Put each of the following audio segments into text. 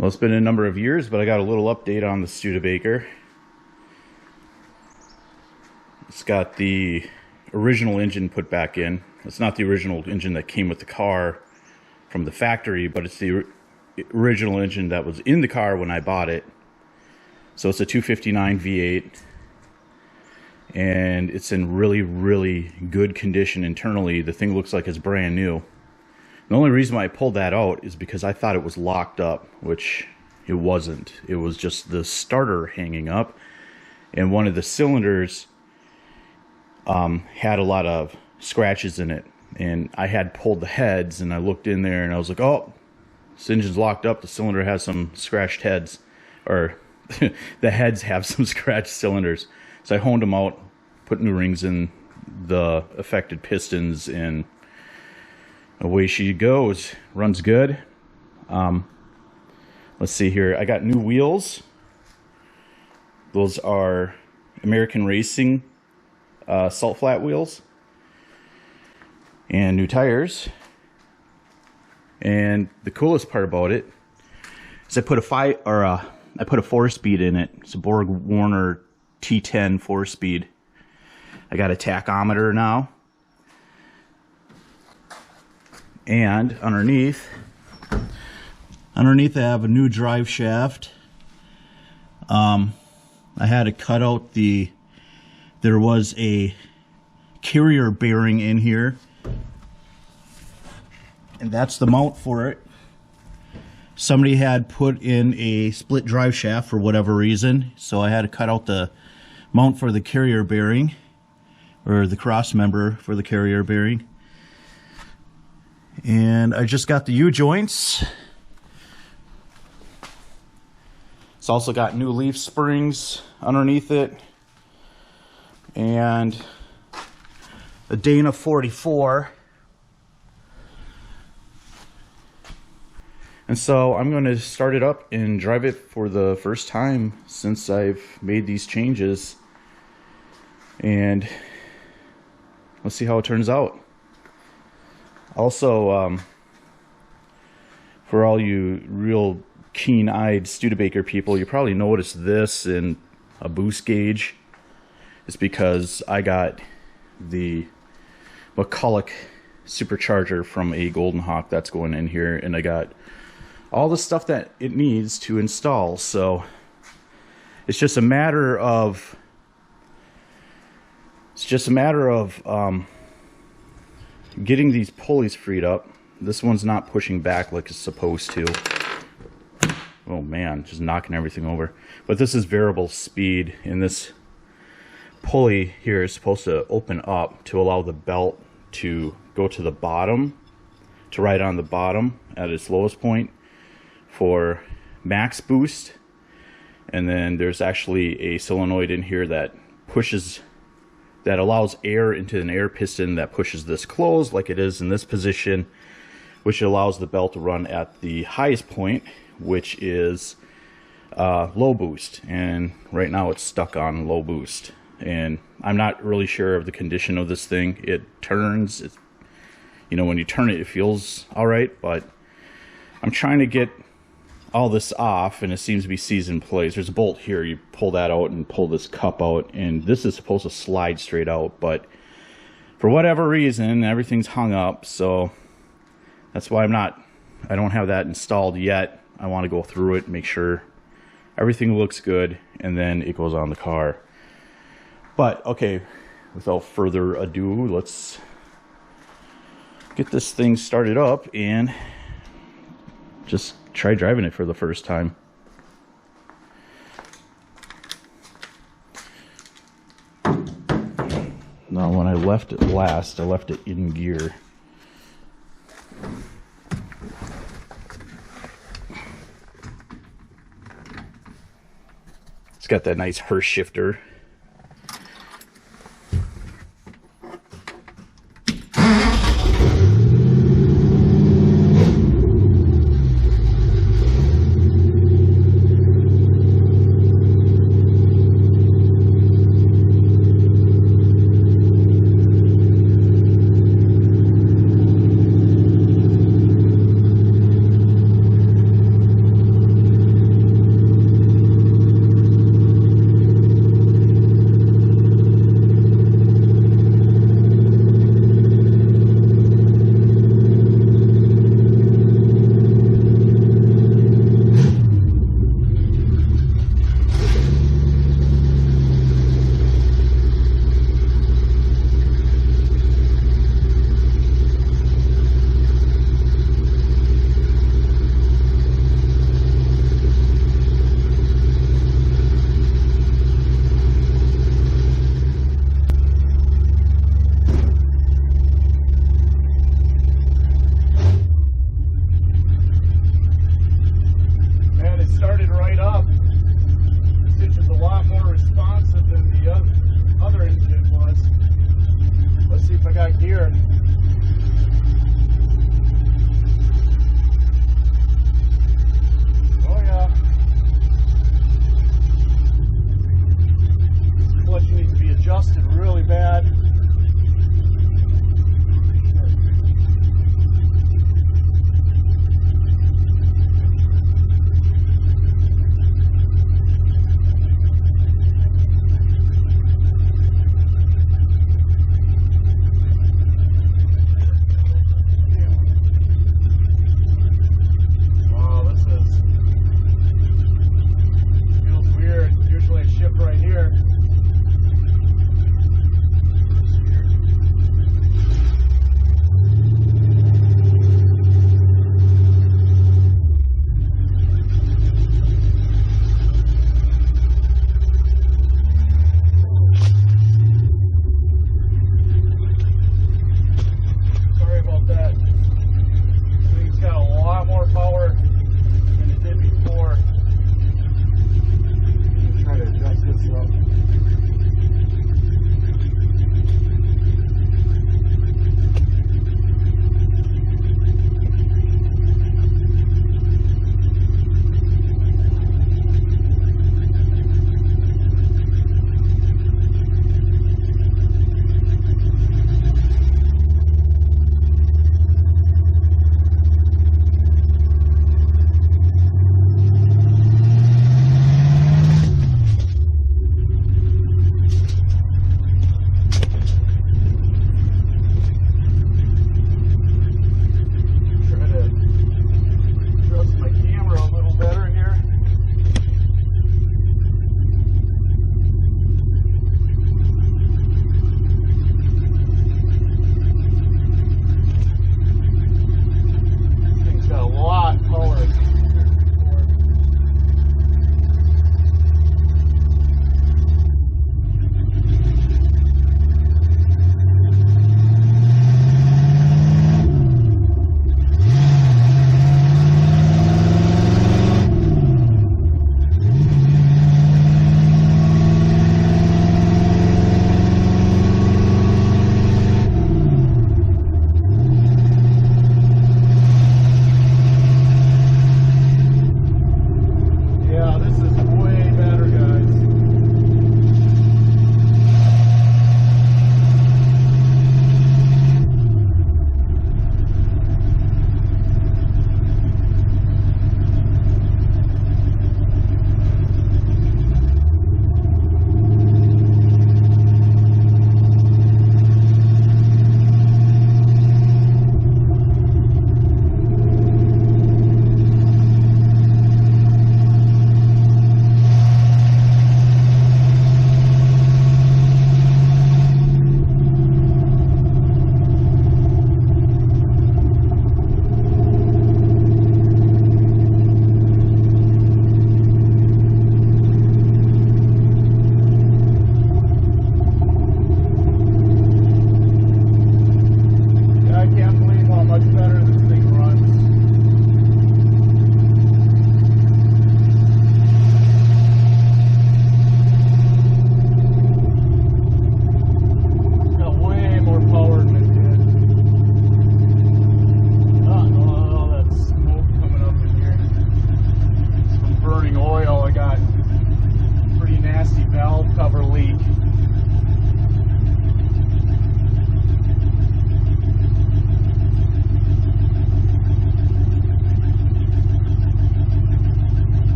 Well, it's been a number of years, but I got a little update on the Studebaker. It's got the original engine put back in. It's not the original engine that came with the car from the factory, but it's the original engine that was in the car when I bought it. So it's a 259 V8, and it's in really, really good condition internally. The thing looks like it's brand new. The only reason why I pulled that out is because I thought it was locked up, which it wasn't. It was just the starter hanging up, and one of the cylinders had a lot of scratches in it. And I had pulled the heads, and I looked in there, and I was like, oh, this engine's locked up. The cylinder has some scratched heads, or the heads have some scratched cylinders. So I honed them out, put new rings in the affected pistons, and away she goes. Runs good. Let's see here. I got new wheels. Those are American Racing salt flat wheels, and new tires. And the coolest part about it is I put a 4-speed in it. It's a Borg Warner T10 4-speed. I got a tachometer now. And underneath I have a new drive shaft. I had to cut out there was a carrier bearing in here, and that's the mount for it. Somebody had put in a split drive shaft for whatever reason, so I had to cut out the mount for the carrier bearing, or the cross member for the carrier bearing. And I just got the U-joints. It's also got new leaf springs underneath it, and a Dana 44. And so I'm going to start it up and drive it for the first time since I've made these changes, and let's see how it turns out. Also, for all you real keen-eyed Studebaker people, you probably noticed this in a boost gauge. It's because I got the McCulloch supercharger from a Golden Hawk that's going in here, and I got all the stuff that it needs to install. So it's just a matter of getting these pulleys freed up. This one's not pushing back like it's supposed to. Oh man, just knocking everything over. But this is variable speed, and this pulley here is supposed to open up to allow the belt to go to the bottom, to ride on the bottom at its lowest point for max boost. And then there's actually a solenoid in here that allows air into an air piston that pushes this closed like it is in this position, which allows the belt to run at the highest point, which is low boost. And right now it's stuck on low boost, and I'm not really sure of the condition of this thing. It turns, you know, when you turn it, it feels all right, but I'm trying to get all this off, and it seems to be seizing place. There's a bolt here. You pull that out and pull this cup out, and this is supposed to slide straight out, but for whatever reason everything's hung up. So that's why I don't have that installed yet. I want to go through it, make sure everything looks good, and then it goes on the car. But okay, without further ado, let's get this thing started up and just try driving it for the first time. Now, when I left it last, I left it in gear. It's got that nice Hurst shifter.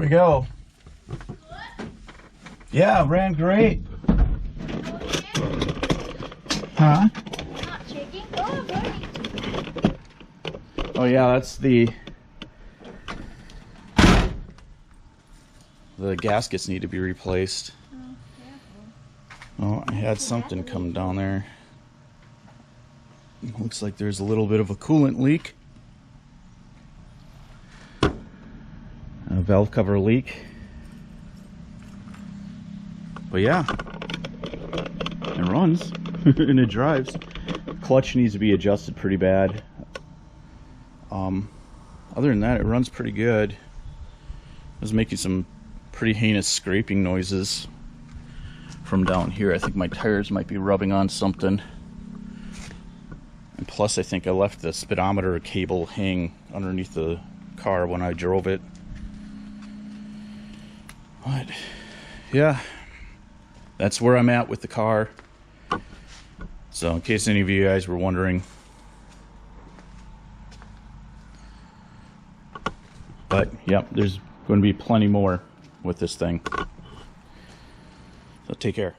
we go. Yeah, ran great. Huh? Not shaking. Oh, burning. Oh yeah, that's the gaskets need to be replaced. Oh, I had something come down there. Looks like there's a little bit of a coolant leak. A valve cover leak. But yeah, it runs and it drives. Clutch needs to be adjusted pretty bad. Other than that, it runs pretty good. It was making some pretty heinous scraping noises from down here. I think my tires might be rubbing on something. And plus, I think I left the speedometer cable hang underneath the car when I drove it. But yeah, that's where I'm at with the car. So in case any of you guys were wondering. But yep, there's going to be plenty more with this thing. So take care.